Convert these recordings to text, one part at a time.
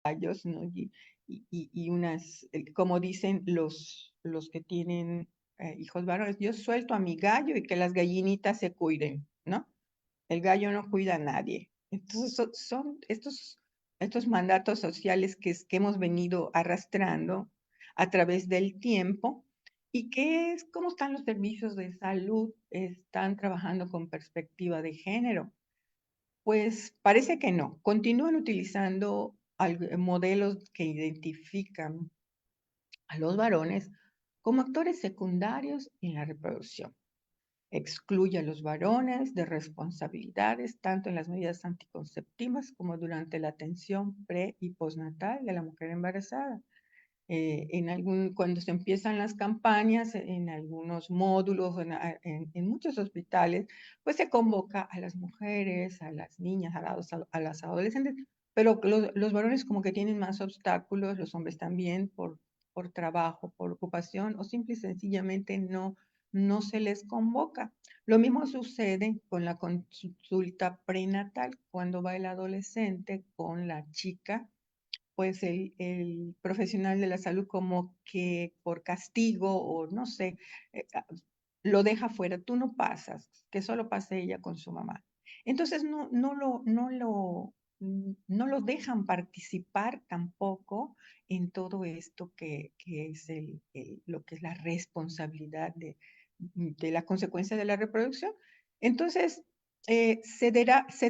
gallos, ¿no? Y unas, como dicen los que tienen hijos varones, yo suelto a mi gallo y que las gallinitas se cuiden, ¿no? El gallo no cuida a nadie. Entonces son estos mandatos sociales que hemos venido arrastrando a través del tiempo y que es cómo están los servicios de salud, están trabajando con perspectiva de género. Pues parece que no. Continúan utilizando modelos que identifican a los varones como actores secundarios en la reproducción. Excluye a los varones de responsabilidades tanto en las medidas anticonceptivas como durante la atención pre y postnatal de la mujer embarazada. Cuando se empiezan las campañas, en algunos módulos, en muchos hospitales, pues se convoca a las mujeres, a las niñas, a las adolescentes, pero los varones como que tienen más obstáculos, los hombres también por trabajo, por ocupación, o simple y sencillamente no se les convoca. Lo mismo sucede con la consulta prenatal, cuando va el adolescente con la chica, pues el profesional de la salud como que por castigo o no sé, eh, ah, lo deja fuera. Tú no pasas, que solo pase ella con su mamá. Entonces no lo dejan participar tampoco en todo esto que es lo que es la responsabilidad de la consecuencia de la reproducción. Entonces, se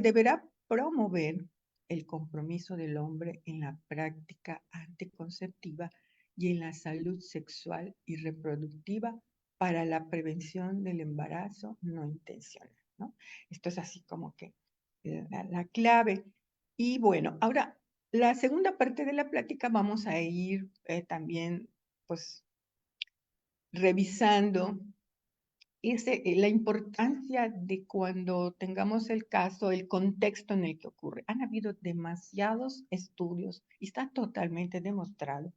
deberá promover el compromiso del hombre en la práctica anticonceptiva y en la salud sexual y reproductiva para la prevención del embarazo no intencional, ¿no? Esto es así como que la clave. Y bueno, ahora, la segunda parte de la plática vamos a ir también, pues, revisando la importancia de cuando tengamos el caso, el contexto en el que ocurre. Han habido demasiados estudios y está totalmente demostrado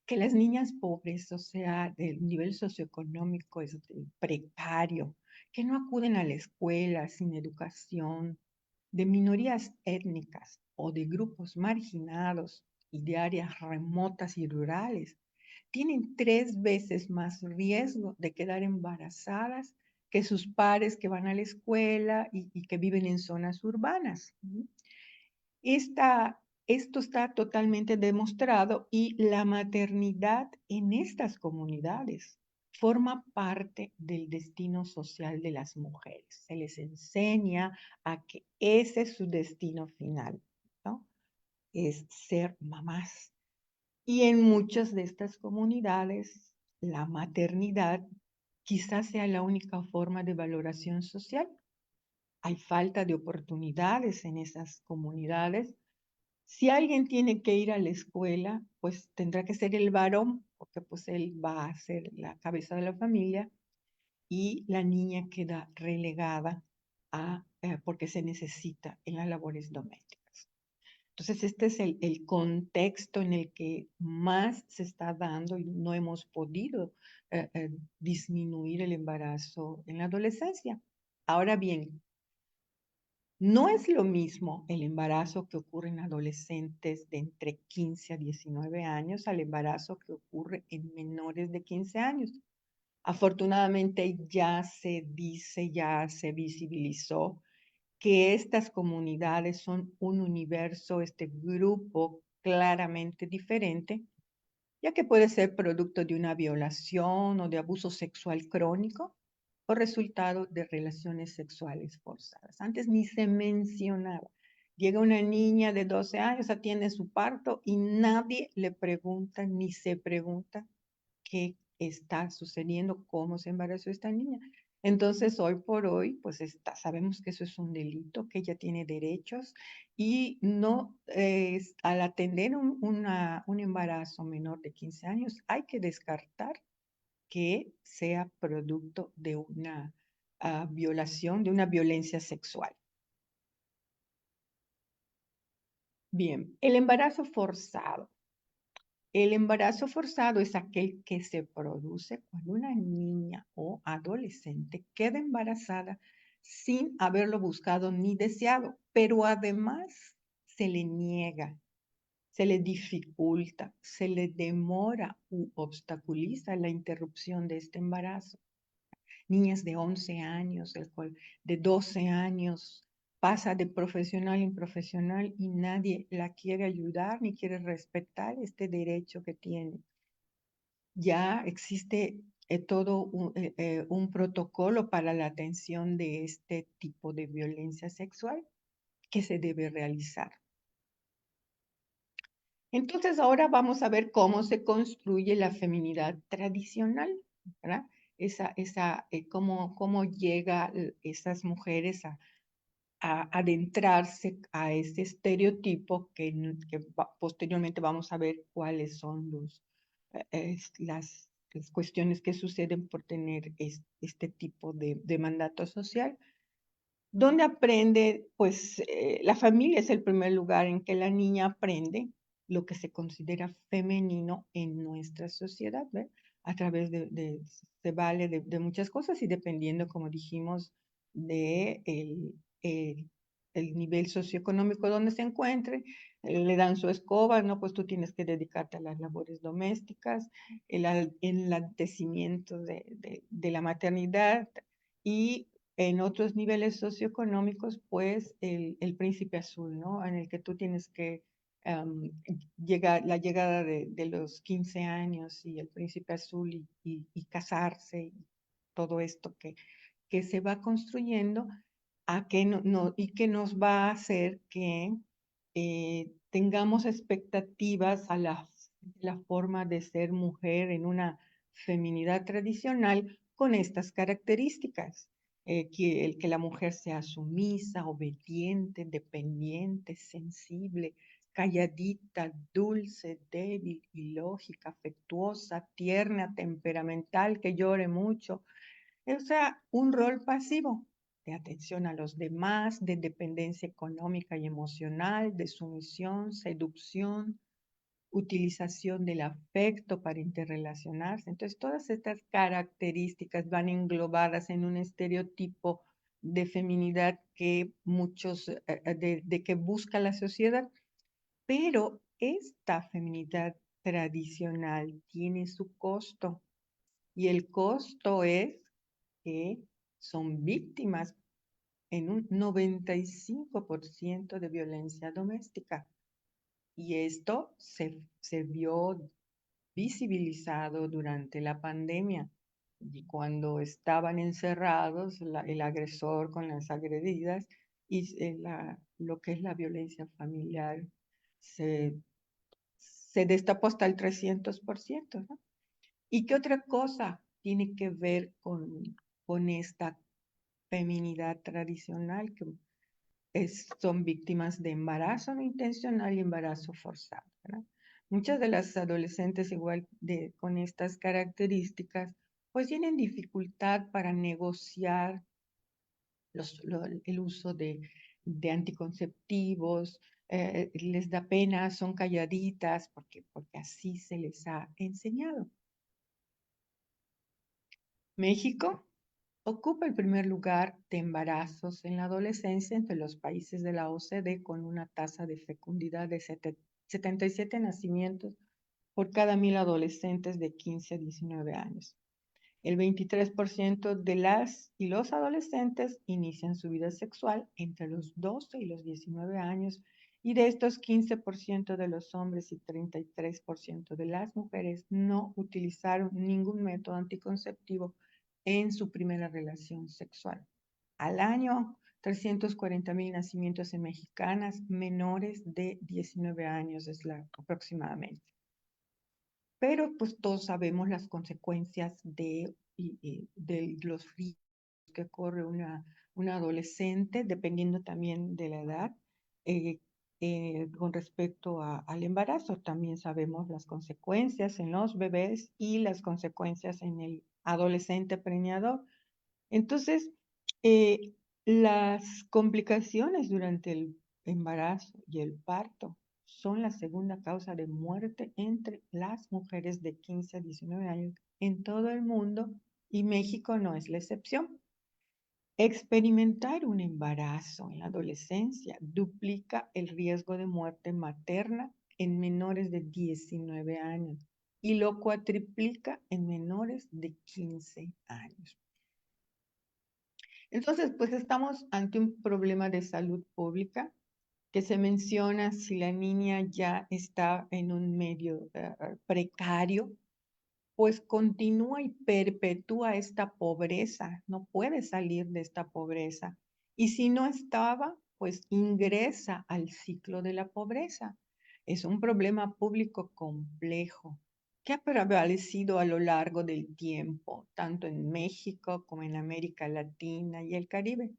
que las niñas pobres, o sea, del nivel socioeconómico es precario, que no acuden a la escuela sin educación, de minorías étnicas o de grupos marginados y de áreas remotas y rurales, tienen 3 veces más riesgo de quedar embarazadas que sus pares que van a la escuela y que viven en zonas urbanas. Esto está totalmente demostrado y la maternidad en estas comunidades forma parte del destino social de las mujeres. Se les enseña a que ese es su destino final, ¿no? Es ser mamás. Y en muchas de estas comunidades, la maternidad quizás sea la única forma de valoración social. Hay falta de oportunidades en esas comunidades. Si alguien tiene que ir a la escuela, pues tendrá que ser el varón, porque pues él va a ser la cabeza de la familia y la niña queda relegada porque se necesita en las labores domésticas. Entonces, este es el contexto en el que más se está dando y no hemos podido disminuir el embarazo en la adolescencia. Ahora bien, no es lo mismo el embarazo que ocurre en adolescentes de entre 15 a 19 años al embarazo que ocurre en menores de 15 años. Afortunadamente ya se dice, ya se visibilizó que estas comunidades son un universo, este grupo claramente diferente, ya que puede ser producto de una violación o de abuso sexual crónico o resultado de relaciones sexuales forzadas. Antes ni se mencionaba. Llega una niña de 12 años, atiende su parto y nadie le pregunta ni se pregunta qué está sucediendo, cómo se embarazó esta niña. Entonces, hoy por hoy, pues sabemos que eso es un delito, que ella tiene derechos y no, al atender un embarazo menor de 15 años, hay que descartar que sea producto de una violación, de una violencia sexual. Bien, el embarazo forzado. El embarazo forzado es aquel que se produce cuando una niña o adolescente queda embarazada sin haberlo buscado ni deseado, pero además se le niega se le dificulta, se le demora u obstaculiza la interrupción de este embarazo. Niñas de 11 años, de 12 años, pasa de profesional en profesional y nadie la quiere ayudar ni quiere respetar este derecho que tiene. Ya existe todo un protocolo para la atención de este tipo de violencia sexual que se debe realizar. Entonces ahora vamos a ver cómo se construye la feminidad tradicional, ¿verdad? Cómo llega esas mujeres a adentrarse a ese estereotipo posteriormente vamos a ver cuáles son las cuestiones que suceden por tener este tipo de mandato social. Donde aprende, pues la familia es el primer lugar en que la niña aprende lo que se considera femenino en nuestra sociedad, ¿ve? A través se vale de muchas cosas y dependiendo, como dijimos, de el nivel socioeconómico donde se encuentre, le dan su escoba, ¿no? Pues tú tienes que dedicarte a las labores domésticas, el enaltecimiento de la maternidad y en otros niveles socioeconómicos, pues el príncipe azul, ¿no? En el que tú tienes que la llegada de los 15 años y el príncipe azul y casarse y todo esto que se va construyendo y que nos va a hacer que tengamos expectativas a la forma de ser mujer en una feminidad tradicional con estas características. Que la mujer sea sumisa, obediente, dependiente, sensible, calladita, dulce, débil, ilógica, afectuosa, tierna, temperamental, que llore mucho. O sea, un rol pasivo de atención a los demás, de dependencia económica y emocional, de sumisión, seducción, utilización del afecto para interrelacionarse. Entonces, todas estas características van englobadas en un estereotipo de feminidad que de que busca la sociedad, pero esta feminidad tradicional tiene su costo y el costo es que son víctimas en un 95% de violencia doméstica. Y esto se vio visibilizado durante la pandemia. Y cuando estaban encerrados, el agresor con las agredidas y lo que es la violencia familiar se, se destapó hasta el 300%, ¿no? ¿Y qué otra cosa tiene que ver con esta feminidad tradicional que son víctimas de embarazo no intencional y embarazo forzado, ¿verdad? Muchas de las adolescentes igual con estas características pues tienen dificultad para negociar el uso de anticonceptivos, les da pena, son calladitas porque así se les ha enseñado. México ocupa el primer lugar de embarazos en la adolescencia entre los países de la OCDE con una tasa de fecundidad de 77 nacimientos por cada 1,000 adolescentes de 15 a 19 años. El 23% de las y los adolescentes inician su vida sexual entre los 12 y los 19 años y de estos 15% de los hombres y 33% de las mujeres no utilizaron ningún método anticonceptivo en su primera relación sexual. Al año, 340,000 nacimientos en mexicanas menores de 19 años aproximadamente. Pero pues todos sabemos las consecuencias de los riesgos que corre una adolescente, dependiendo también de la edad. Con respecto al embarazo, también sabemos las consecuencias en los bebés y las consecuencias en el adolescente preñador. Entonces, las complicaciones durante el embarazo y el parto son la segunda causa de muerte entre las mujeres de 15 a 19 años en todo el mundo y México no es la excepción. Experimentar un embarazo en la adolescencia duplica el riesgo de muerte materna en menores de 19 años y lo cuatriplica en menores de 15 años. Entonces, pues estamos ante un problema de salud pública que se menciona si la niña ya está en un medio precario, pues continúa y perpetúa esta pobreza, no puede salir de esta pobreza. Y si no estaba, pues ingresa al ciclo de la pobreza. Es un problema público complejo que ha prevalecido a lo largo del tiempo, tanto en México como en América Latina y el Caribe.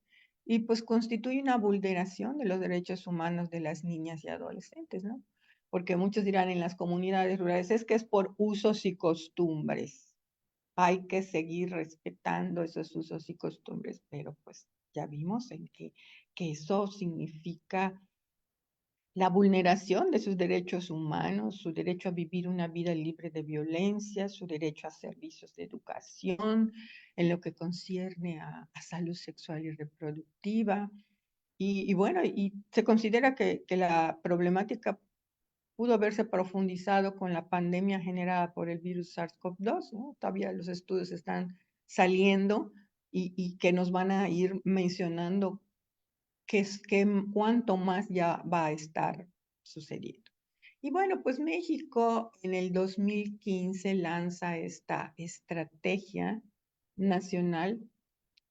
Y pues constituye una vulneración de los derechos humanos de las niñas y adolescentes, ¿no? Porque muchos dirán en las comunidades rurales, es que es por usos y costumbres. Hay que seguir respetando esos usos y costumbres, pero pues ya vimos en que eso significa la vulneración de sus derechos humanos, su derecho a vivir una vida libre de violencia, su derecho a servicios de educación, en lo que concierne a salud sexual y reproductiva. Y bueno, y se considera que la problemática pudo haberse profundizado con la pandemia generada por el virus SARS-CoV-2, ¿no? Todavía los estudios están saliendo y que nos van a ir mencionando cuánto más ya va a estar sucediendo. Y bueno, pues México en el 2015 lanza esta estrategia nacional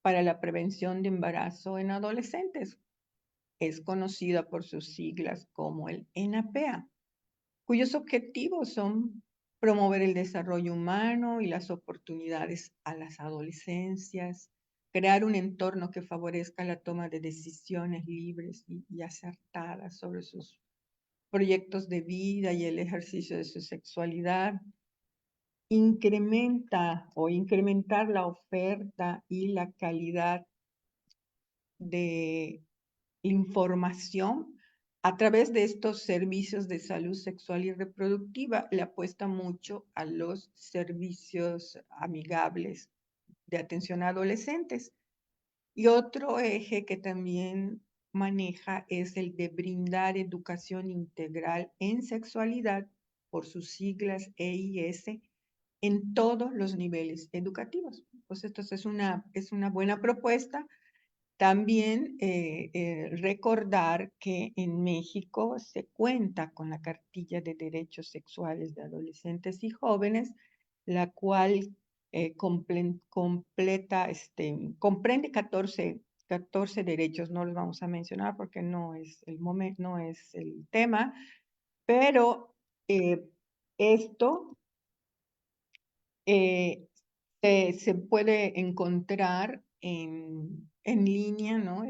para la prevención de embarazo en adolescentes. Es conocida por sus siglas como el ENAPEA, cuyos objetivos son promover el desarrollo humano y las oportunidades a las adolescencias, crear un entorno que favorezca la toma de decisiones libres y acertadas sobre sus proyectos de vida y el ejercicio de su sexualidad, incrementar la oferta y la calidad de información a través de estos servicios de salud sexual y reproductiva. Le apuesta mucho a los servicios amigables de atención a adolescentes. Y otro eje que también maneja es el de brindar educación integral en sexualidad, por sus siglas EIS, en todos los niveles educativos. Pues esto es una buena propuesta. También recordar que en México se cuenta con la Cartilla de Derechos Sexuales de Adolescentes y Jóvenes, la cual comprende 14 derechos. No los vamos a mencionar porque no es el momento, no es el tema, pero esto eh, se puede encontrar en línea, ¿no?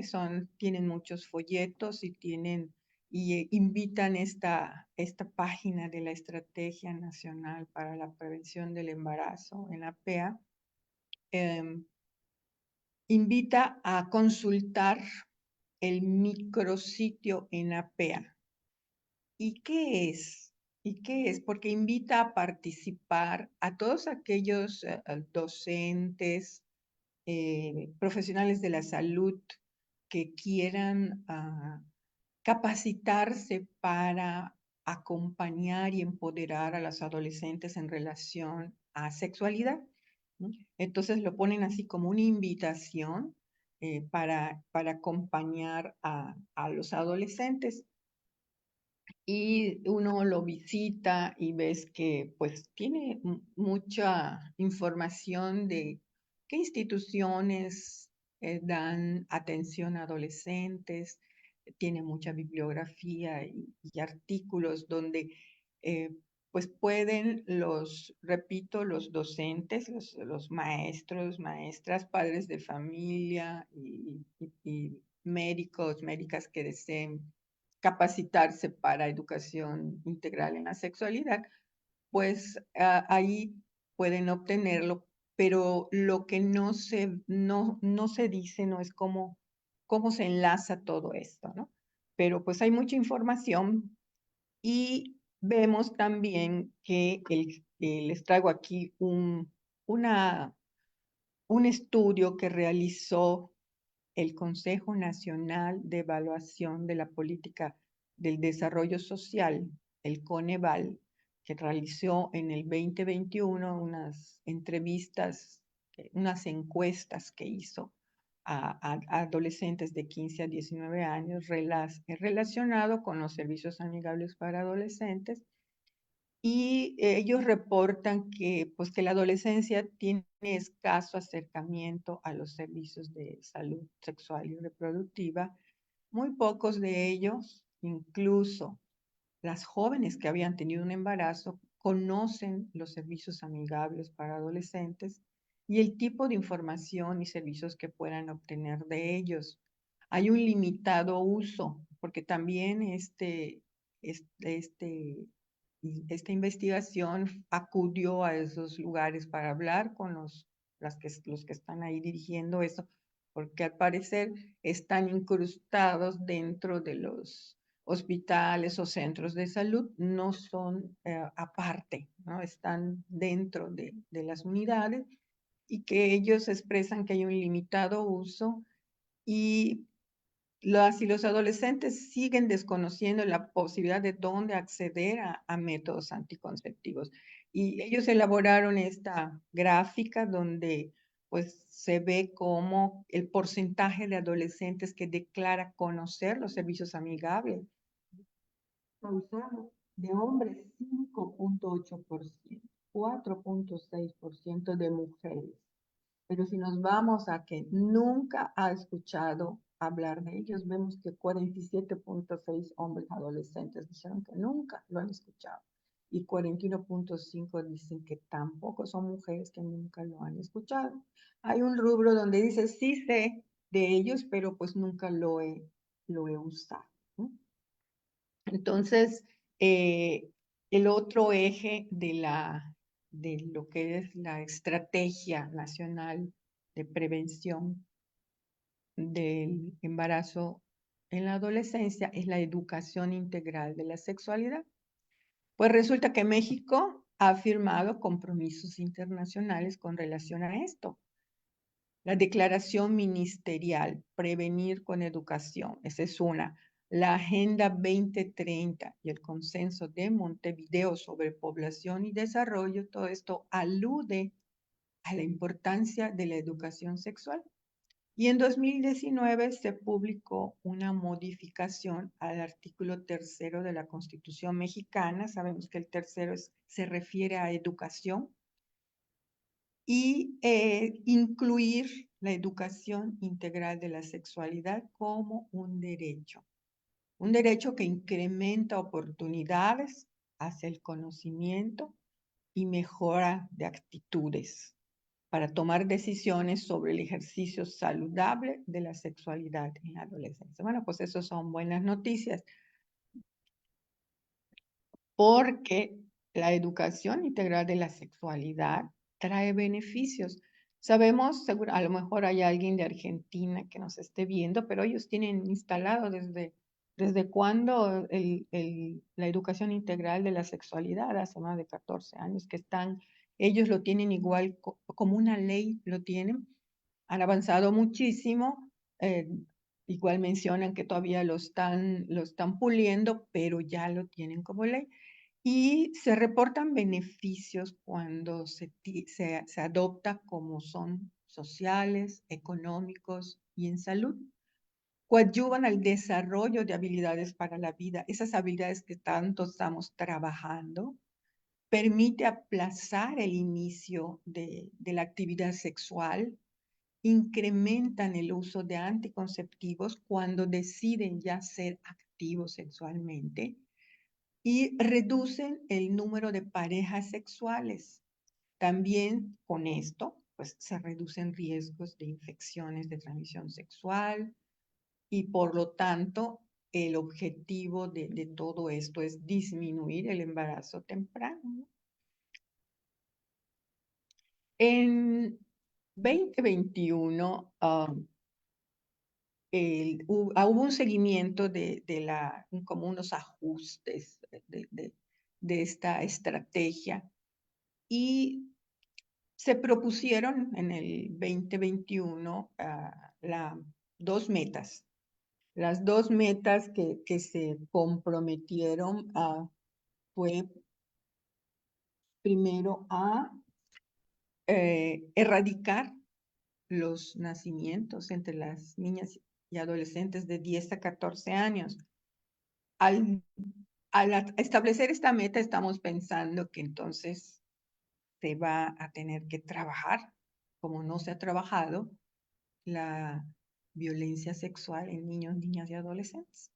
Tienen muchos folletos y invitan esta página de la Estrategia Nacional para la Prevención del Embarazo en la PEA. Invita a consultar el micrositio en APEA. ¿Y qué es? ¿Y qué es? Porque invita a participar a todos aquellos docentes, profesionales de la salud que quieran capacitarse para acompañar y empoderar a las adolescentes en relación a sexualidad, ¿no? Entonces lo ponen así como una invitación para acompañar a los adolescentes. Y uno lo visita y ves que pues tiene mucha información de qué instituciones dan atención a adolescentes, tiene mucha bibliografía y artículos donde eh, pues pueden repito, los docentes, los maestros, maestras, padres de familia y médicos, médicas que deseen capacitarse para educación integral en la sexualidad, pues ahí pueden obtenerlo, pero lo que no se dice no es cómo se enlaza todo esto, ¿no? Pero pues hay mucha información y vemos también que les traigo aquí un estudio que realizó el Consejo Nacional de Evaluación de la Política del Desarrollo Social el Coneval, que realizó en el 2021 unas entrevistas, unas encuestas que hizo a adolescentes de 15 a 19 años relacionado con los servicios amigables para adolescentes. Y ellos reportan que, pues, que la adolescencia tiene escaso acercamiento a los servicios de salud sexual y reproductiva. Muy pocos de ellos, incluso las jóvenes que habían tenido un embarazo, conocen los servicios amigables para adolescentes y el tipo de información y servicios que puedan obtener de ellos. Hay un limitado uso, porque también esta investigación acudió a esos lugares para hablar con los que están ahí dirigiendo eso, porque al parecer están incrustados dentro de los hospitales o centros de salud, no son aparte, ¿no? Están dentro de las unidades y que ellos expresan que hay un limitado uso y las y los adolescentes siguen desconociendo la posibilidad de dónde acceder a métodos anticonceptivos. Y ellos elaboraron esta gráfica donde pues se ve como el porcentaje de adolescentes que declara conocer los servicios amigables causado de hombres 5.8%, 4.6% de mujeres. Pero si nos vamos a que nunca ha escuchado hablar de ellos, vemos que 47.6 hombres adolescentes dijeron que nunca lo han escuchado. Y 41.5 dicen que tampoco son mujeres que nunca lo han escuchado. Hay un rubro donde dice, sí sé de ellos, pero pues nunca lo he usado, ¿no? Entonces, el otro eje de lo que es la Estrategia Nacional de Prevención del Embarazo en la Adolescencia es la educación integral de la sexualidad. Pues resulta que México ha firmado compromisos internacionales con relación a esto. La declaración ministerial, prevenir con educación, esa es una. La Agenda 2030 y el consenso de Montevideo sobre población y desarrollo, todo esto alude a la importancia de la educación sexual. Y en 2019 se publicó una modificación al artículo 3 de la Constitución mexicana. Sabemos que el tercero se refiere a educación y incluir la educación integral de la sexualidad como un derecho que incrementa oportunidades hacia el conocimiento y mejora de actitudes para tomar decisiones sobre el ejercicio saludable de la sexualidad en la adolescencia. Bueno, pues eso son buenas noticias, porque la educación integral de la sexualidad trae beneficios. Sabemos, seguro, a lo mejor hay alguien de Argentina que nos esté viendo, pero ellos tienen instalado desde cuándo la educación integral de la sexualidad, hace más de 14 años que ellos lo tienen igual como una ley, lo tienen, han avanzado muchísimo, igual mencionan que todavía lo están puliendo, pero ya lo tienen como ley. Y se reportan beneficios cuando se adopta como son sociales, económicos y en salud. Coadyuvan al desarrollo de habilidades para la vida, esas habilidades que tanto estamos trabajando. Permite aplazar el inicio de la actividad sexual, incrementan el uso de anticonceptivos cuando deciden ya ser activos sexualmente y reducen el número de parejas sexuales. También con esto, pues se reducen riesgos de infecciones de transmisión sexual y por lo tanto el objetivo de todo esto es disminuir el embarazo temprano. En 2021 hubo un seguimiento como unos ajustes de esta estrategia y se propusieron en el 2021 dos metas. Las dos metas que se comprometieron fue primero a erradicar los nacimientos entre las niñas y adolescentes de 10 a 14 años. Al, establecer esta meta, estamos pensando que entonces se va a tener que trabajar, como no se ha trabajado, la violencia sexual en niños, niñas y adolescentes.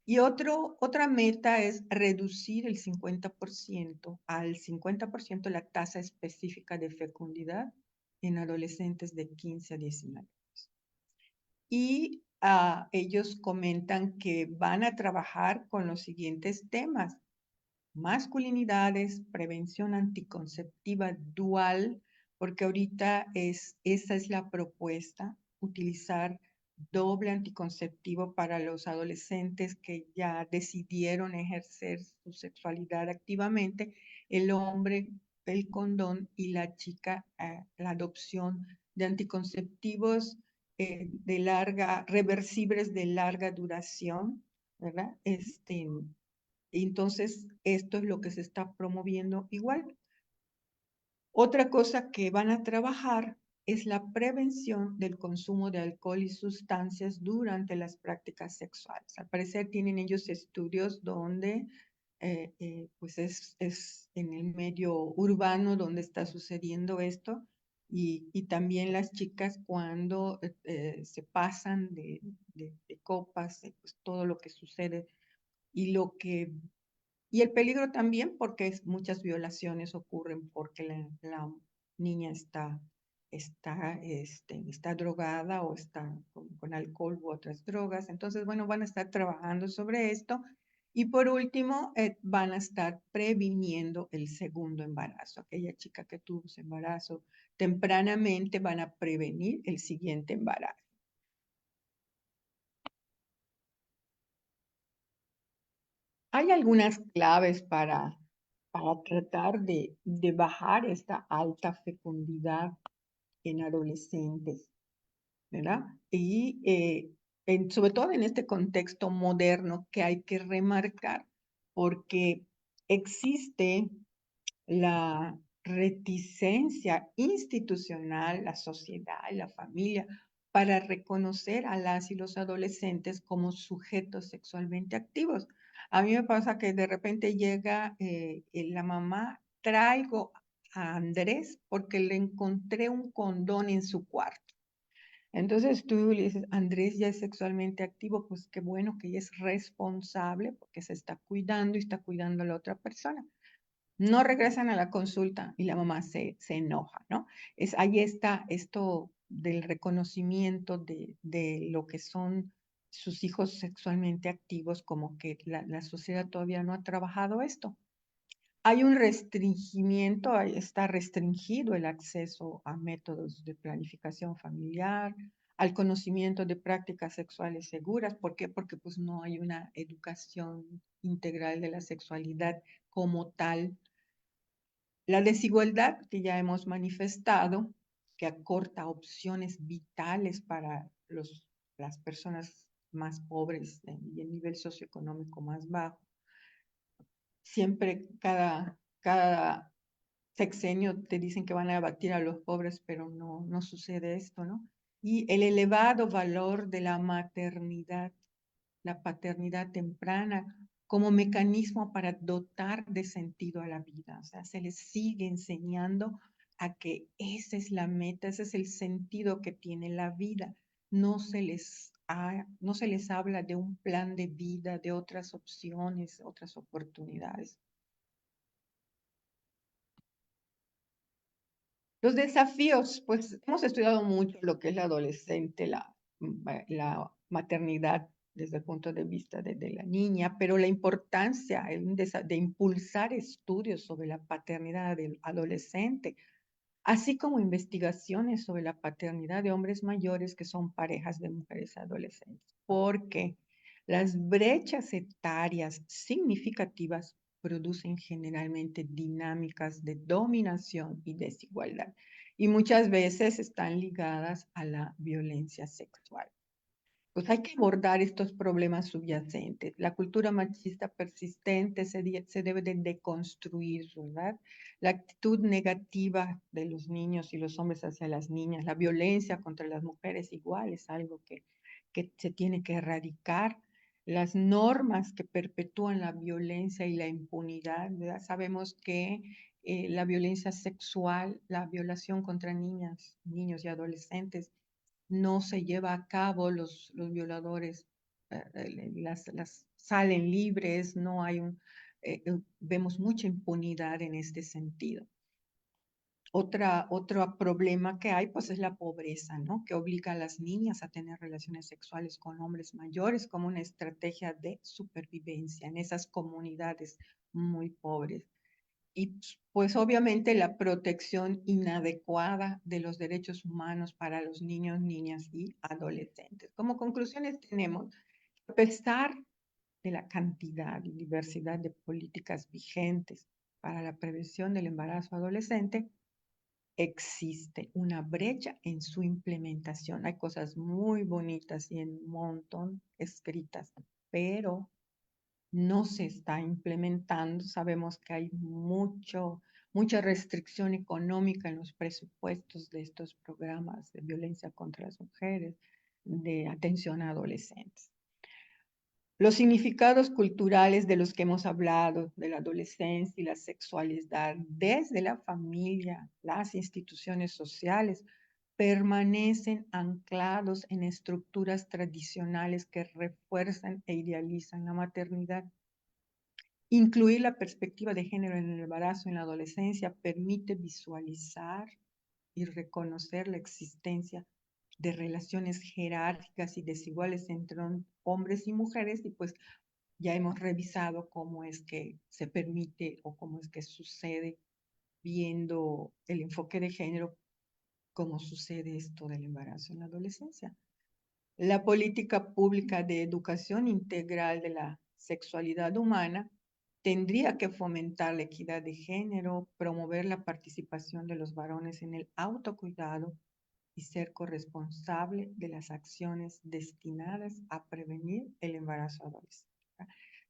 Y otra meta es reducir el 50% al 50% la tasa específica de fecundidad en adolescentes de 15 a 19 años. Y ellos comentan que van a trabajar con los siguientes temas: masculinidades, prevención anticonceptiva dual, porque ahorita esa es la propuesta, utilizar doble anticonceptivo para los adolescentes que ya decidieron ejercer su sexualidad activamente, el hombre el condón y la chica la adopción de anticonceptivos reversibles de larga duración, ¿verdad? Entonces, esto es lo que se está promoviendo igual. Otra cosa que van a trabajar es la prevención del consumo de alcohol y sustancias durante las prácticas sexuales. Al parecer tienen ellos estudios donde pues es en el medio urbano donde está sucediendo esto y también las chicas cuando se pasan de copas, pues todo lo que sucede y y el peligro también porque muchas violaciones ocurren porque la niña está drogada o está con alcohol u otras drogas. Entonces, bueno, van a estar trabajando sobre esto. Y por último, van a estar previniendo el segundo embarazo. Aquella chica que tuvo su embarazo tempranamente van a prevenir el siguiente embarazo. Hay algunas claves para tratar de bajar esta alta fecundidad en adolescentes, ¿verdad? Y sobre todo en este contexto moderno que hay que remarcar, porque existe la reticencia institucional, la sociedad, la familia, para reconocer a las y los adolescentes como sujetos sexualmente activos. A mí me pasa que de repente llega la mamá, traigo a Andrés porque le encontré un condón en su cuarto. Entonces tú le dices, Andrés ya es sexualmente activo, pues qué bueno que ella es responsable porque se está cuidando y está cuidando a la otra persona. No regresan a la consulta y la mamá se enoja, ¿no? Ahí está esto del reconocimiento de lo que son sus hijos sexualmente activos, como que la sociedad todavía no ha trabajado esto. Hay un restringimiento, está restringido el acceso a métodos de planificación familiar, al conocimiento de prácticas sexuales seguras. ¿Por qué? Porque pues no hay una educación integral de la sexualidad como tal. La desigualdad que ya hemos manifestado, que acorta opciones vitales para las personas más pobres y el nivel socioeconómico más bajo. Siempre cada sexenio te dicen que van a abatir a los pobres, pero no sucede esto, ¿no? Y el elevado valor de la maternidad, la paternidad temprana, como mecanismo para dotar de sentido a la vida. O sea, se les sigue enseñando a que esa es la meta, ese es el sentido que tiene la vida. No se les habla de un plan de vida, de otras opciones, otras oportunidades. Los desafíos, pues hemos estudiado mucho lo que es la adolescente, la maternidad desde el punto de vista de la niña, pero la importancia de impulsar estudios sobre la paternidad del adolescente, así como investigaciones sobre la paternidad de hombres mayores que son parejas de mujeres adolescentes, porque las brechas etarias significativas producen generalmente dinámicas de dominación y desigualdad y muchas veces están ligadas a la violencia sexual. pues hay que abordar estos problemas subyacentes. La cultura machista persistente se debe de deconstruir, ¿verdad? La actitud negativa de los niños y los hombres hacia las niñas, la violencia contra las mujeres igual es algo que se tiene que erradicar. Las normas que perpetúan la violencia y la impunidad, ¿verdad? Sabemos que la violencia sexual, la violación contra niñas, niños y adolescentes no se lleva a cabo, los violadores las salen libres, no hay vemos mucha impunidad en este sentido. Otro problema que hay, pues, es la pobreza, ¿no? Que obliga a las niñas a tener relaciones sexuales con hombres mayores como una estrategia de supervivencia en esas comunidades muy pobres. Y pues obviamente la protección inadecuada de los derechos humanos para los niños, niñas y adolescentes. Como conclusiones tenemos, a pesar de la cantidad y diversidad de políticas vigentes para la prevención del embarazo adolescente, existe una brecha en su implementación. Hay cosas muy bonitas y un montón escritas, pero no se está implementando. Sabemos que hay mucha restricción económica en los presupuestos de estos programas de violencia contra las mujeres, de atención a adolescentes. Los significados culturales de los que hemos hablado, de la adolescencia y la sexualidad, desde la familia, las instituciones sociales, permanecen anclados en estructuras tradicionales que refuerzan e idealizan la maternidad. Incluir la perspectiva de género en el embarazo en la adolescencia permite visualizar y reconocer la existencia de relaciones jerárquicas y desiguales entre hombres y mujeres, y pues ya hemos revisado cómo es que se permite o cómo es que sucede viendo el enfoque de género, cómo sucede esto del embarazo en la adolescencia. La política pública de educación integral de la sexualidad humana tendría que fomentar la equidad de género, promover la participación de los varones en el autocuidado y ser corresponsable de las acciones destinadas a prevenir el embarazo adolescente.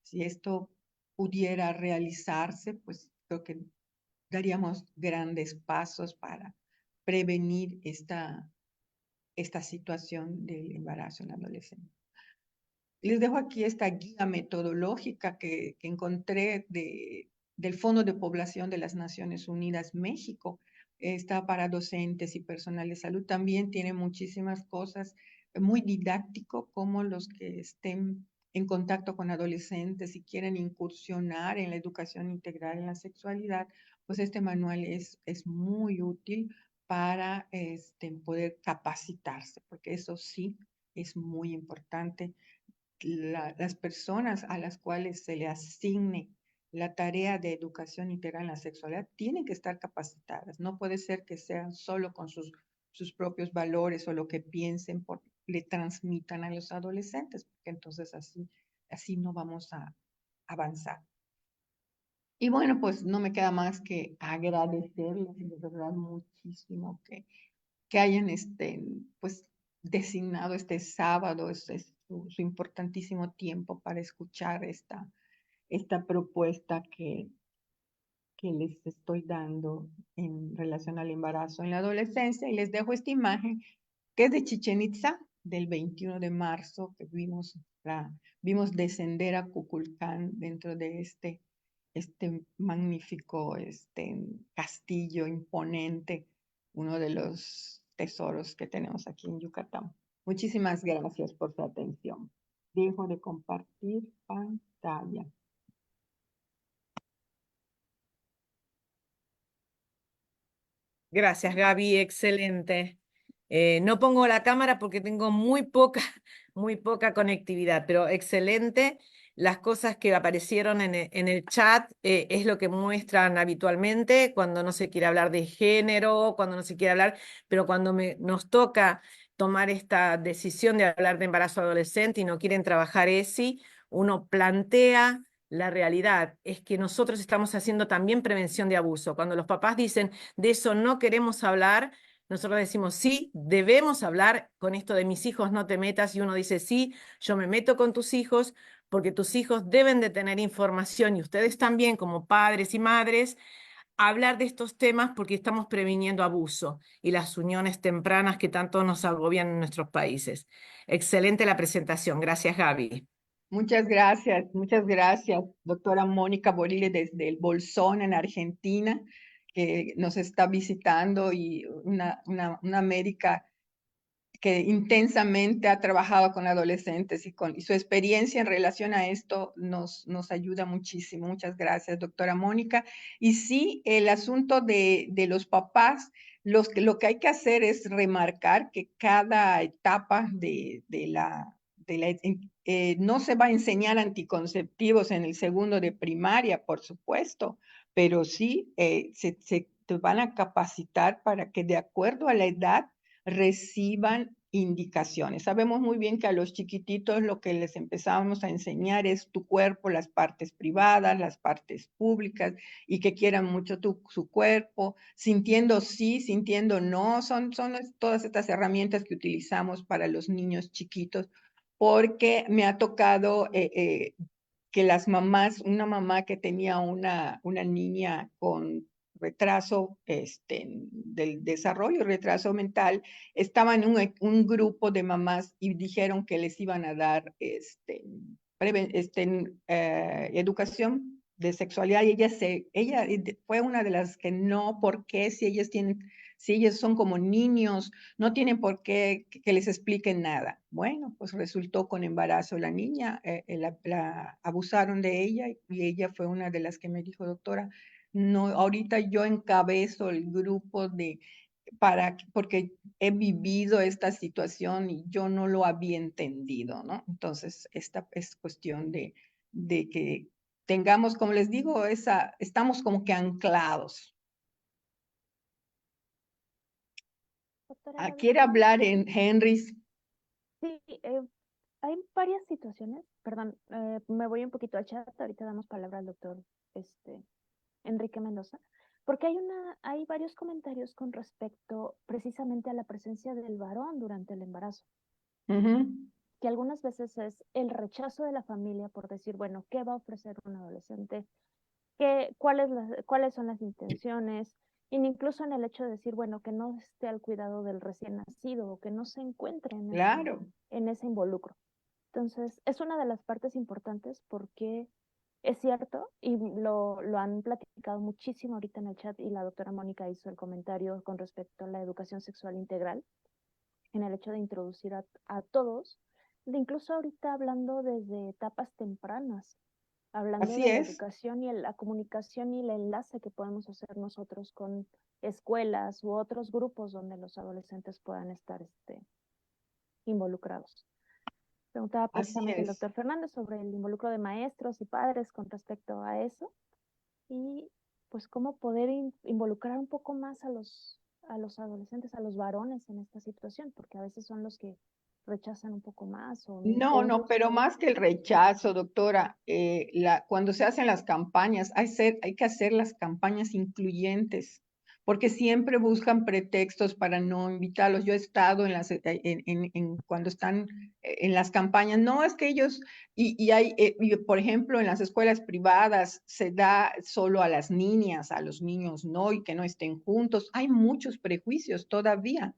Si esto pudiera realizarse, pues creo que daríamos grandes pasos para prevenir esta situación del embarazo en la adolescencia. Les dejo aquí esta guía metodológica que encontré del Fondo de Población de las Naciones Unidas México. Está para docentes y personal de salud. También tiene muchísimas cosas, muy didáctico, como los que estén en contacto con adolescentes y quieren incursionar en la educación integral en la sexualidad, pues este manual es muy útil para poder capacitarse, porque eso sí es muy importante. Las personas a las cuales se le asigne la tarea de educación integral en la sexualidad tienen que estar capacitadas. No puede ser que sean solo con sus propios valores o lo que piensen, le transmitan a los adolescentes, porque entonces así no vamos a avanzar. Y bueno, pues no me queda más que agradecerles de verdad muchísimo que hayan pues, designado este sábado, es su importantísimo tiempo para escuchar esta propuesta que les estoy dando en relación al embarazo en la adolescencia. Y les dejo esta imagen que es de Chichén Itzá, del 21 de marzo, que vimos descender a Kukulcán dentro de este magnífico castillo imponente, uno de los tesoros que tenemos aquí en Yucatán. Muchísimas gracias por su atención. Dejo de compartir pantalla. Gracias, Gaby, excelente. No pongo la cámara porque tengo muy poca conectividad, pero excelente. Las cosas que aparecieron en el chat es lo que muestran habitualmente cuando no se quiere hablar de género, cuando no se quiere hablar, pero cuando nos toca tomar esta decisión de hablar de embarazo adolescente y no quieren trabajar ESI, uno plantea la realidad. Es que nosotros estamos haciendo también prevención de abuso. Cuando los papás dicen, de eso no queremos hablar, nosotros decimos, sí, debemos hablar con esto de mis hijos, no te metas, y uno dice, sí, yo me meto con tus hijos, porque tus hijos deben de tener información, y ustedes también como padres y madres, hablar de estos temas porque estamos previniendo abuso y las uniones tempranas que tanto nos agobian en nuestros países. Excelente la presentación. Gracias, Gaby. muchas gracias, doctora Mónica Borile desde el Bolsón en Argentina, que nos está visitando y una médica que intensamente ha trabajado con adolescentes y su experiencia en relación a esto nos ayuda muchísimo. Muchas gracias, doctora Mónica. Y sí, el asunto de los papás, lo que hay que hacer es remarcar que cada etapa no se va a enseñar anticonceptivos en el segundo de primaria, por supuesto, pero sí se te van a capacitar para que de acuerdo a la edad reciban indicaciones. Sabemos muy bien que a los chiquititos lo que les empezamos a enseñar es tu cuerpo, las partes privadas, las partes públicas, y que quieran mucho su cuerpo, sintiendo sí, sintiendo no, son todas estas herramientas que utilizamos para los niños chiquitos, porque me ha tocado que las mamás, una mamá que tenía una niña con retraso del desarrollo, retraso mental, estaba en un grupo de mamás y dijeron que les iban a dar educación de sexualidad, y ella fue una de las que no, porque si ellos son como niños, no tienen por qué que les expliquen nada. Bueno, pues resultó con embarazo la niña, la abusaron de ella, y ella fue una de las que me dijo, doctora, no, ahorita yo encabezo el grupo porque he vivido esta situación y yo no lo había entendido, ¿no? Entonces, esta es cuestión de que tengamos, como les digo, estamos como que anclados. Doctora Gaby, Quiere hablar en Henry. sí, hay varias situaciones, perdón, me voy un poquito al chat, ahorita damos palabra al doctor Enrique Mendoza, porque hay varios comentarios con respecto precisamente a la presencia del varón durante el embarazo, que algunas veces es el rechazo de la familia por decir, bueno, ¿qué va a ofrecer un adolescente? ¿Cuáles son las intenciones? Y incluso en el hecho de decir, bueno, que no esté al cuidado del recién nacido o que no se encuentre Claro. en ese involucro. Entonces, es una de las partes importantes porque es cierto, y lo han platicado muchísimo ahorita en el chat, y la doctora Mónica hizo el comentario con respecto a la educación sexual integral, en el hecho de introducir a todos, de incluso ahorita hablando desde etapas tempranas, hablando Así de la es. educación y la comunicación y el enlace que podemos hacer nosotros con escuelas u otros grupos donde los adolescentes puedan estar involucrados. Preguntaba Así precisamente el es. doctor Fernández sobre el involucro de maestros y padres con respecto a eso, y pues cómo poder involucrar un poco más a los adolescentes, a los varones en esta situación, porque a veces son los que rechazan un poco más o No, incluso... pero más que el rechazo, doctora, cuando se hacen las campañas, hay que hacer las campañas incluyentes, porque siempre buscan pretextos para no invitarlos. Yo he estado cuando están en las campañas, no es que ellos, por ejemplo, en las escuelas privadas se da solo a las niñas, a los niños no, y que no estén juntos. Hay muchos prejuicios todavía.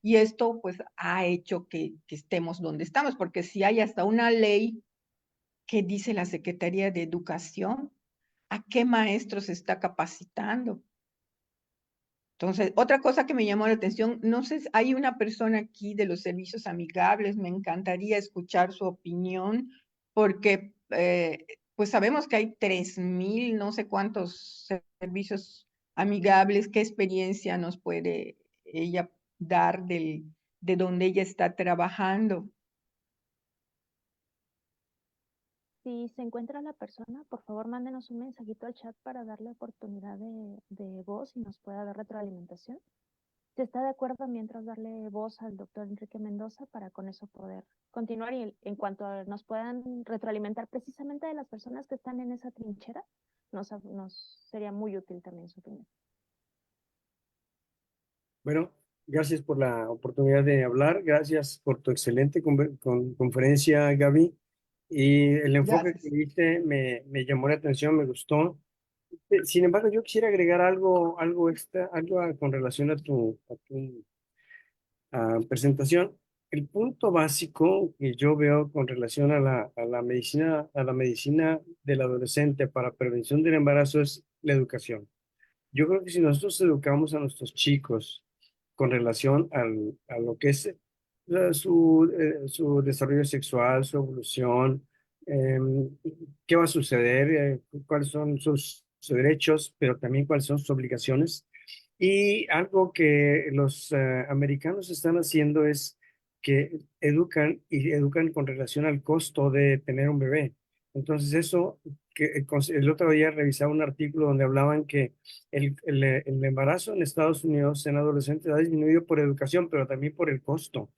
Y esto pues ha hecho que estemos donde estamos, porque si hay hasta una ley que dice la Secretaría de Educación, ¿a qué maestros se está capacitando? Entonces, otra cosa que me llamó la atención, no sé, hay una persona aquí de los servicios amigables, me encantaría escuchar su opinión, porque pues sabemos que hay 3,000, no sé cuántos servicios amigables. ¿Qué experiencia nos puede ella dar de donde ella está trabajando? Si se encuentra la persona, por favor mándenos un mensajito al chat para darle oportunidad de voz y nos pueda dar retroalimentación. Si está de acuerdo, mientras darle voz al doctor Enrique Mendoza para con eso poder continuar, y en cuanto nos puedan retroalimentar precisamente de las personas que están en esa trinchera, nos sería muy útil también su opinión. Bueno, Gracias por la oportunidad de hablar. Gracias por tu excelente conferencia, Gaby. Y el enfoque que Gracias. diste me llamó la atención, me gustó. Sin embargo, yo quisiera agregar algo extra, con relación a tu presentación. El punto básico que yo veo con relación a la medicina del adolescente para prevención del embarazo es la educación. Yo creo que si nosotros educamos a nuestros chicos con relación a lo que es su desarrollo sexual, su evolución, qué va a suceder, cuáles son sus derechos, pero también cuáles son sus obligaciones. Y algo que los americanos están haciendo es que educan con relación al costo de tener un bebé. Entonces eso, el otro día revisaba un artículo donde hablaban que el embarazo en Estados Unidos en adolescentes ha disminuido por educación, pero también por el costo.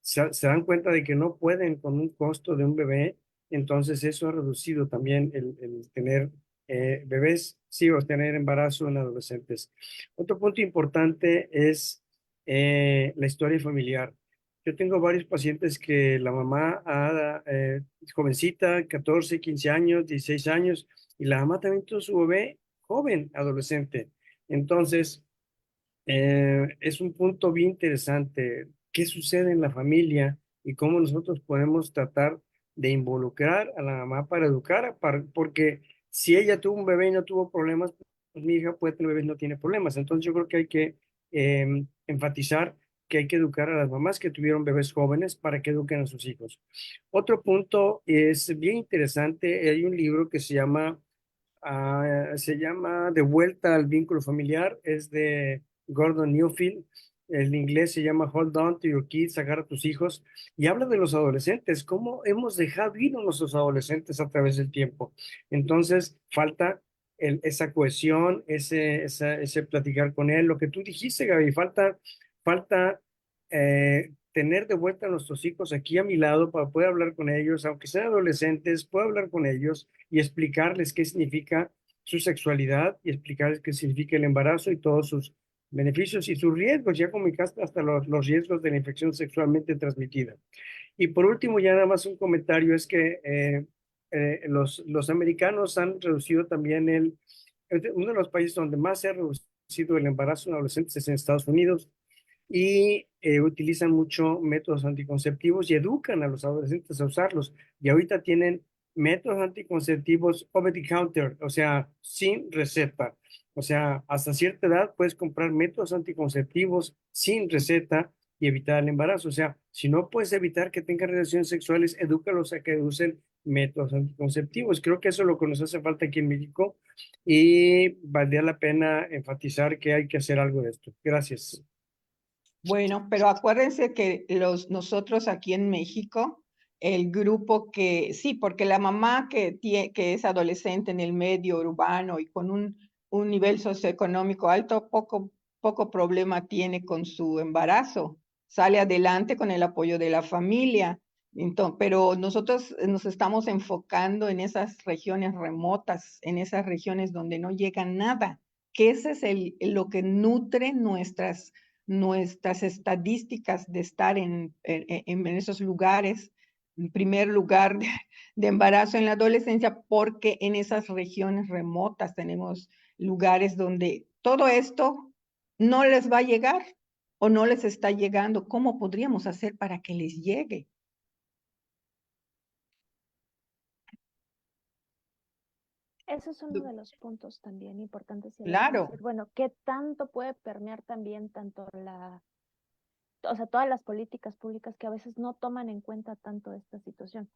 Se dan cuenta de que no pueden con un costo de un bebé, entonces eso ha reducido también el tener bebés, sí, o tener embarazo en adolescentes. Otro punto importante es la historia familiar. Yo tengo varios pacientes que la mamá, jovencita, 14, 15 años, 16 años, y la mamá también tuvo su bebé joven, adolescente. Entonces, es un punto bien interesante. ¿Qué sucede en la familia y cómo nosotros podemos tratar de involucrar a la mamá para educar? Porque si ella tuvo un bebé y no tuvo problemas, pues mi hija puede tener bebés y no tiene problemas. Entonces yo creo que hay que enfatizar que hay que educar a las mamás que tuvieron bebés jóvenes para que eduquen a sus hijos. Otro punto es bien interesante. Hay un libro que se llama De vuelta al vínculo familiar, es de Gordon Newfield. El inglés se llama Hold on to your kids, agarra a tus hijos, y habla de los adolescentes, cómo hemos dejado ir a nuestros adolescentes a través del tiempo. Entonces, falta esa cohesión, ese platicar con él, lo que tú dijiste, Gaby, falta tener de vuelta a nuestros hijos aquí a mi lado para poder hablar con ellos, aunque sean adolescentes, puedo hablar con ellos y explicarles qué significa su sexualidad y explicarles qué significa el embarazo y todos sus beneficios y sus riesgos, ya comunicaste hasta los riesgos de la infección sexualmente transmitida. Y por último, ya nada más un comentario, es que los americanos han reducido también uno de los países donde más se ha reducido el embarazo en adolescentes es en Estados Unidos, y utilizan mucho métodos anticonceptivos y educan a los adolescentes a usarlos. Y ahorita tienen métodos anticonceptivos over the counter, o sea, sin receta. O sea, hasta cierta edad puedes comprar métodos anticonceptivos sin receta y evitar el embarazo. O sea, si no puedes evitar que tengan relaciones sexuales, edúcalos a que usen métodos anticonceptivos. Creo que eso es lo que nos hace falta aquí en México y valdría la pena enfatizar que hay que hacer algo de esto. Gracias. Bueno, pero acuérdense que nosotros aquí en México, el grupo que, sí, porque la mamá que es adolescente en el medio urbano y con un nivel socioeconómico alto, poco problema tiene con su embarazo. Sale adelante con el apoyo de la familia. Pero nosotros nos estamos enfocando en esas regiones remotas, en esas regiones donde no llega nada, que ese es lo que nutre nuestras estadísticas de estar en esos lugares, en primer lugar de embarazo en la adolescencia, porque en esas regiones remotas tenemos lugares donde todo esto no les va a llegar o no les está llegando. ¿Cómo podríamos hacer para que les llegue? Ese es uno de los puntos también importantes y Claro. decir, bueno, ¿qué tanto puede permear también o sea, todas las políticas públicas que a veces no toman en cuenta tanto esta situación?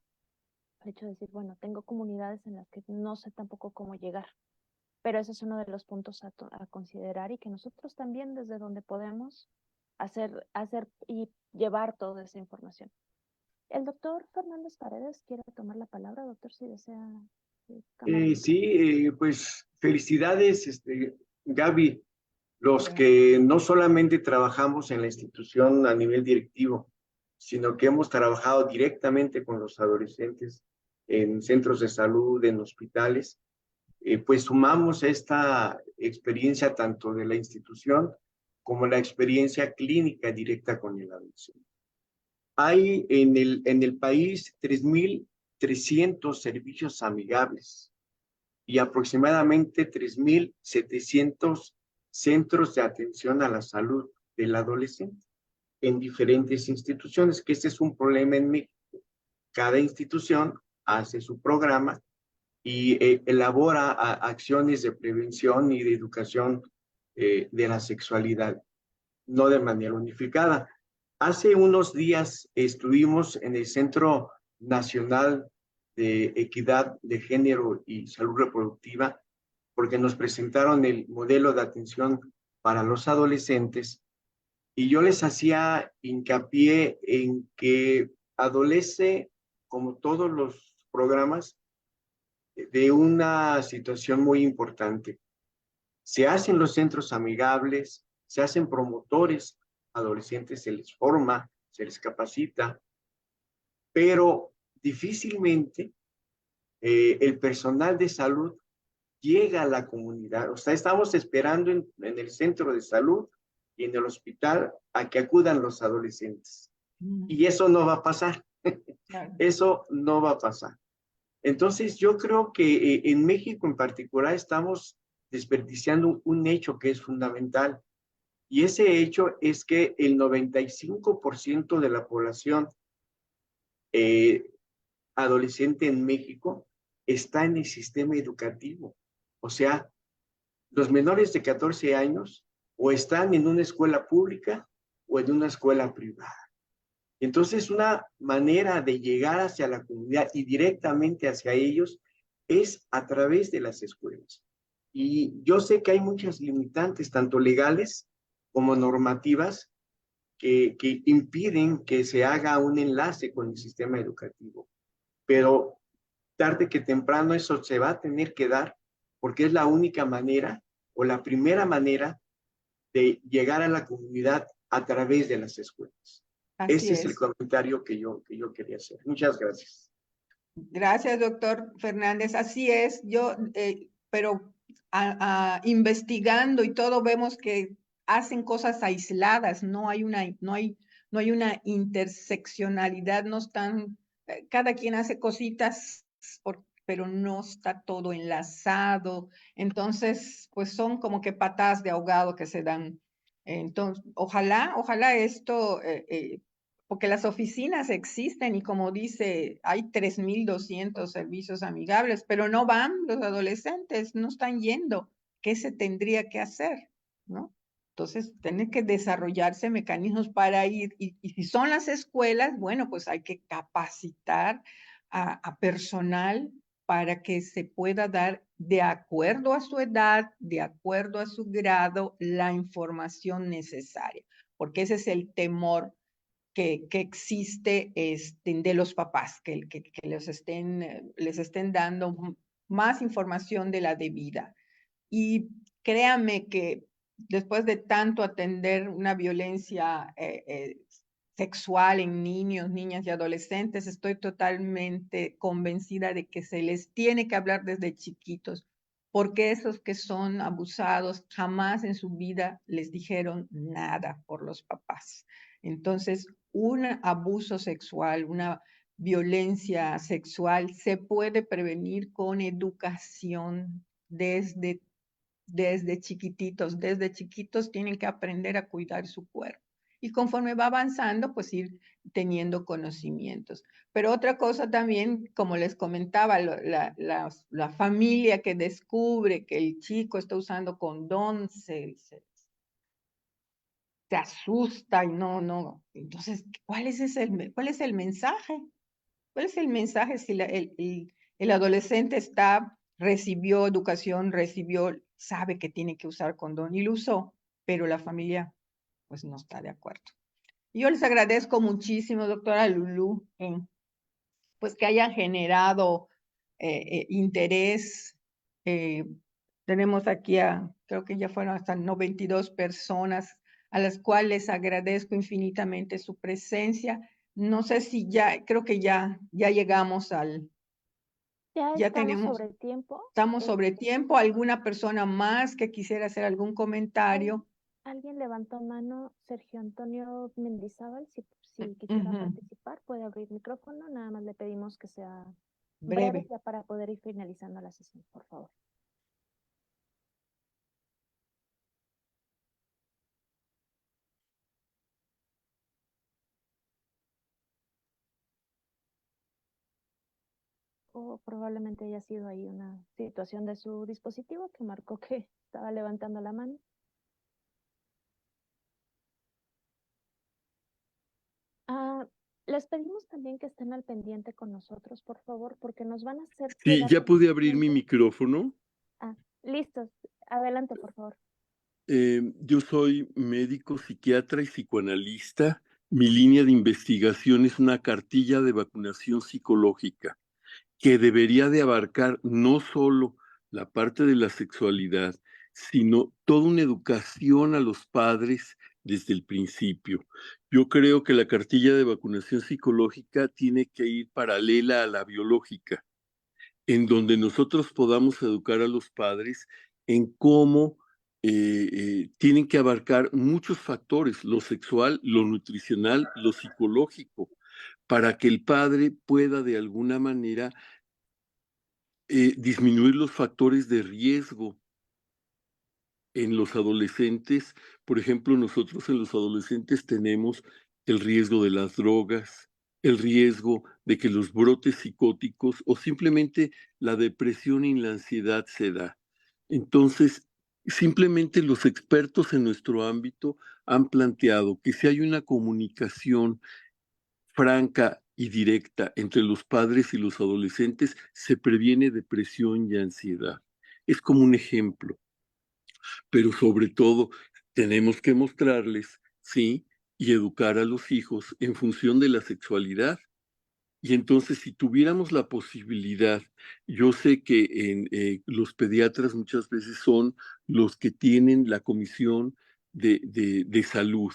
El hecho de decir, bueno, tengo comunidades en las que no sé tampoco cómo llegar, pero ese es uno de los puntos a considerar y que nosotros también desde donde podemos hacer y llevar toda esa información. El doctor Fernández Paredes quiere tomar la palabra, doctor, si desea. Sí, pues felicidades, Gaby, los que no solamente trabajamos en la institución a nivel directivo, sino que hemos trabajado directamente con los adolescentes en centros de salud, en hospitales, pues sumamos esta experiencia tanto de la institución como la experiencia clínica directa con el adolescente. Hay en el país 3.300 servicios amigables y aproximadamente 3.700 centros de atención a la salud del adolescente en diferentes instituciones, que este es un problema en México. Cada institución hace su programa y elabora acciones de prevención y de educación de la sexualidad, no de manera unificada. Hace unos días estuvimos en el Centro Nacional de Equidad de Género y Salud Reproductiva porque nos presentaron el modelo de atención para los adolescentes y yo les hacía hincapié en que adolece, como todos los programas, de una situación muy importante. Se hacen los centros amigables, se hacen promotores, adolescentes se les forma, se les capacita, pero difícilmente el personal de salud llega a la comunidad. O sea, estamos esperando en el centro de salud y en el hospital a que acudan los adolescentes. Y eso no va a pasar. Claro. Eso no va a pasar. Entonces, yo creo que en México en particular estamos desperdiciando un hecho que es fundamental. Y ese hecho es que el 95% de la población adolescente en México está en el sistema educativo. O sea, los menores de 14 años o están en una escuela pública o en una escuela privada. Entonces, una manera de llegar hacia la comunidad y directamente hacia ellos es a través de las escuelas. Y yo sé que hay muchas limitantes, tanto legales como normativas, que impiden que se haga un enlace con el sistema educativo. Pero tarde que temprano eso se va a tener que dar porque es la única manera o la primera manera de llegar a la comunidad a través de las escuelas. Ese es el comentario que yo quería hacer. Muchas gracias. Gracias, doctor Fernández. Así es, pero investigando y todo vemos que hacen cosas aisladas, no hay una interseccionalidad, no están, cada quien hace cositas, pero no está todo enlazado. Entonces, pues son como que patadas de ahogado que se dan. Entonces, ojalá esto, porque las oficinas existen y como dice, hay 3.200 servicios amigables, pero no van los adolescentes, no están yendo. ¿Qué se tendría que hacer? ¿No? Entonces, tienen que desarrollarse mecanismos para ir. Y si son las escuelas, bueno, pues hay que capacitar a personal para que se pueda dar de acuerdo a su edad, de acuerdo a su grado, la información necesaria. Porque ese es el temor que existe de los papás, que les estén dando más información de la debida. Y créanme que después de tanto atender una violencia sexual en niños, niñas y adolescentes, estoy totalmente convencida de que se les tiene que hablar desde chiquitos, porque esos que son abusados jamás en su vida les dijeron nada por los papás. Entonces, un abuso sexual, una violencia sexual se puede prevenir con educación desde chiquititos. Desde chiquitos tienen que aprender a cuidar su cuerpo. Y conforme va avanzando, pues ir teniendo conocimientos. Pero otra cosa también, como les comentaba, la familia que descubre que el chico está usando condón, se asusta y no. Entonces, ¿cuál es el mensaje? ¿Cuál es el mensaje si el adolescente recibió educación, sabe que tiene que usar condón y lo usó, pero la familia pues no está de acuerdo? Yo les agradezco muchísimo, doctora Lulú, pues que hayan generado interés. Tenemos aquí creo que ya fueron hasta 92 personas a las cuales agradezco infinitamente su presencia. No sé si creo que ya llegamos Ya estamos sobre tiempo. Estamos sobre tiempo. ¿Alguna persona más que quisiera hacer algún comentario? Alguien levantó mano, Sergio Antonio Mendizábal, si quisiera Ujú. participar, puede abrir micrófono, nada más le pedimos que sea breve Breve. ya para poder ir finalizando la sesión, por favor. O probablemente haya sido ahí una situación de su dispositivo que marcó que estaba levantando la mano. Les pedimos también que estén al pendiente con nosotros, por favor, porque nos van a hacer Sí, llegar ya pude abrir mi micrófono. listos. Adelante, por favor. Yo soy médico, psiquiatra y psicoanalista. Mi línea de investigación es una cartilla de vacunación psicológica que debería de abarcar no solo la parte de la sexualidad, sino toda una educación a los padres desde el principio. Yo creo que la cartilla de vacunación psicológica tiene que ir paralela a la biológica, en donde nosotros podamos educar a los padres en cómo tienen que abarcar muchos factores, lo sexual, lo nutricional, lo psicológico, para que el padre pueda de alguna manera disminuir los factores de riesgo en los adolescentes. Por ejemplo, nosotros en los adolescentes tenemos el riesgo de las drogas, el riesgo de que los brotes psicóticos o simplemente la depresión y la ansiedad se da. Entonces, simplemente los expertos en nuestro ámbito han planteado que si hay una comunicación franca y directa entre los padres y los adolescentes, se previene depresión y ansiedad. Es como un ejemplo, pero sobre todo tenemos que mostrarles, sí, y educar a los hijos en función de la sexualidad. Y entonces, si tuviéramos la posibilidad, yo sé que los pediatras muchas veces son los que tienen la comisión de salud,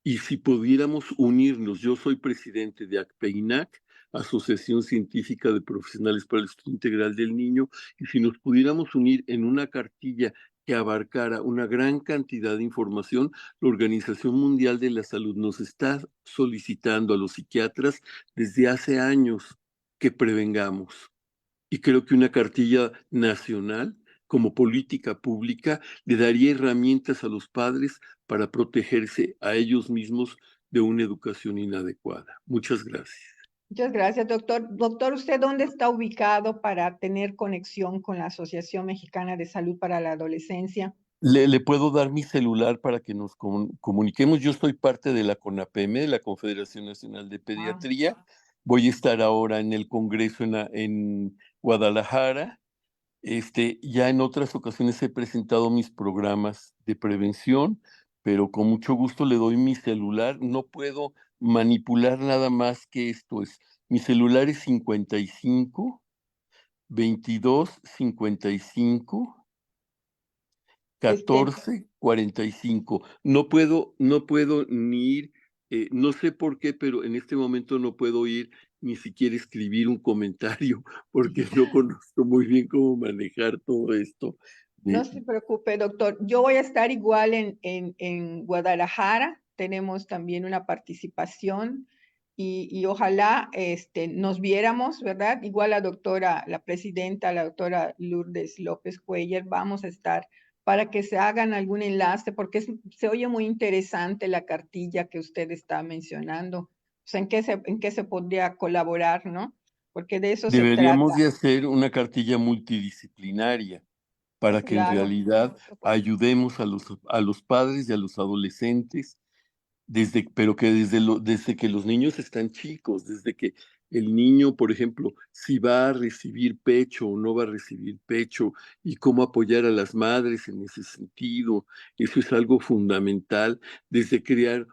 y si pudiéramos unirnos, yo soy presidente de ACPEINAC, Asociación Científica de Profesionales para el Estudio Integral del Niño, y si nos pudiéramos unir en una cartilla que abarcara una gran cantidad de información, la Organización Mundial de la Salud nos está solicitando a los psiquiatras desde hace años que prevengamos. Y creo que una cartilla nacional como política pública le daría herramientas a los padres para protegerse a ellos mismos de una educación inadecuada. Muchas gracias. Muchas gracias, doctor. Doctor, ¿usted dónde está ubicado para tener conexión con la Asociación Mexicana de Salud para la Adolescencia? Le puedo dar mi celular para que nos comuniquemos. Yo soy parte de la CONAPEME, de la Confederación Nacional de Pediatría. Voy a estar ahora en el Congreso en Guadalajara. Ya en otras ocasiones he presentado mis programas de prevención, pero con mucho gusto le doy mi celular. No puedo manipular nada más que esto. Mi celular es 55 22 55 14 45. No puedo ni ir, no sé por qué, pero en este momento no puedo ir ni siquiera escribir un comentario porque no conozco muy bien cómo manejar todo esto. No se preocupe, doctor. Yo voy a estar igual en Guadalajara. Tenemos también una participación y ojalá nos viéramos, ¿verdad? Igual la doctora, la presidenta, la doctora Lourdes López Cuellar, vamos a estar para que se hagan algún enlace, porque se oye muy interesante la cartilla que usted está mencionando. O sea, ¿en qué se podría colaborar, no? Porque de eso se Deberíamos trata. de hacer una cartilla multidisciplinaria para que en Claro. realidad ayudemos a los padres y a los adolescentes pero que desde que los niños están chicos, desde que el niño, por ejemplo, si va a recibir pecho o no va a recibir pecho, y cómo apoyar a las madres en ese sentido, eso es algo fundamental, desde crear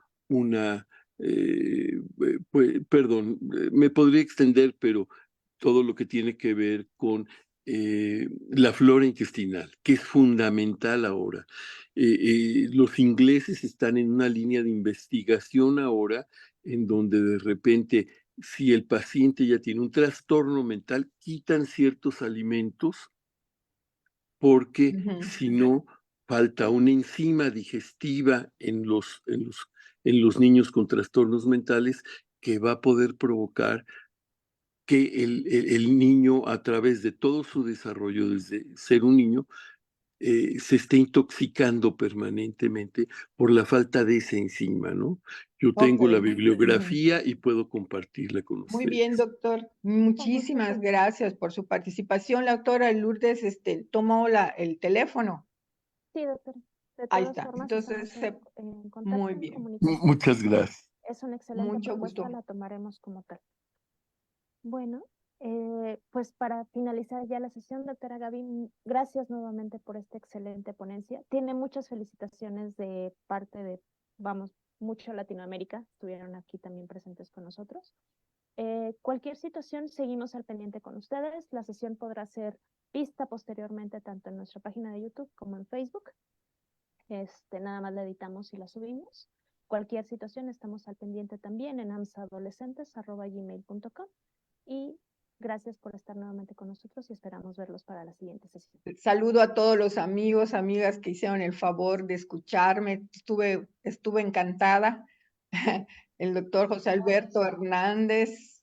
perdón, me podría extender, pero todo lo que tiene que ver con la flora intestinal, que es fundamental ahora. Los ingleses están en una línea de investigación ahora en donde de repente, si el paciente ya tiene un trastorno mental, quitan ciertos alimentos porque Ujú. si no falta una enzima digestiva en los niños con trastornos mentales que va a poder provocar que el niño, a través de todo su desarrollo desde ser un niño, se esté intoxicando permanentemente por la falta de esa enzima, ¿no? Yo tengo la Ok. bibliografía y puedo compartirla con Muy bien, ustedes. doctor. Muchísimas gusto. gracias por su participación. La doctora Lourdes tomó el teléfono. Sí, doctor. De Ahí todas está. formas, Entonces, estamos en contacto, muy en bien. comunicación. Muchas gracias. Es una excelente Mucho propuesta, gusto. la tomaremos como tal. Bueno, pues para finalizar ya la sesión, doctora Gaby, gracias nuevamente por esta excelente ponencia. Tiene muchas felicitaciones de parte de, vamos, mucho Latinoamérica, estuvieron aquí también presentes con nosotros. Cualquier situación, seguimos al pendiente con ustedes. La sesión podrá ser vista posteriormente tanto en nuestra página de YouTube como en Facebook. Nada más la editamos y la subimos. Cualquier situación, estamos al pendiente también en amsadolescentes@gmail.com. Y gracias por estar nuevamente con nosotros y esperamos verlos para la siguiente sesión. Saludo a todos los amigos, amigas que hicieron el favor de escucharme. Estuve encantada. El doctor José Alberto Hernández,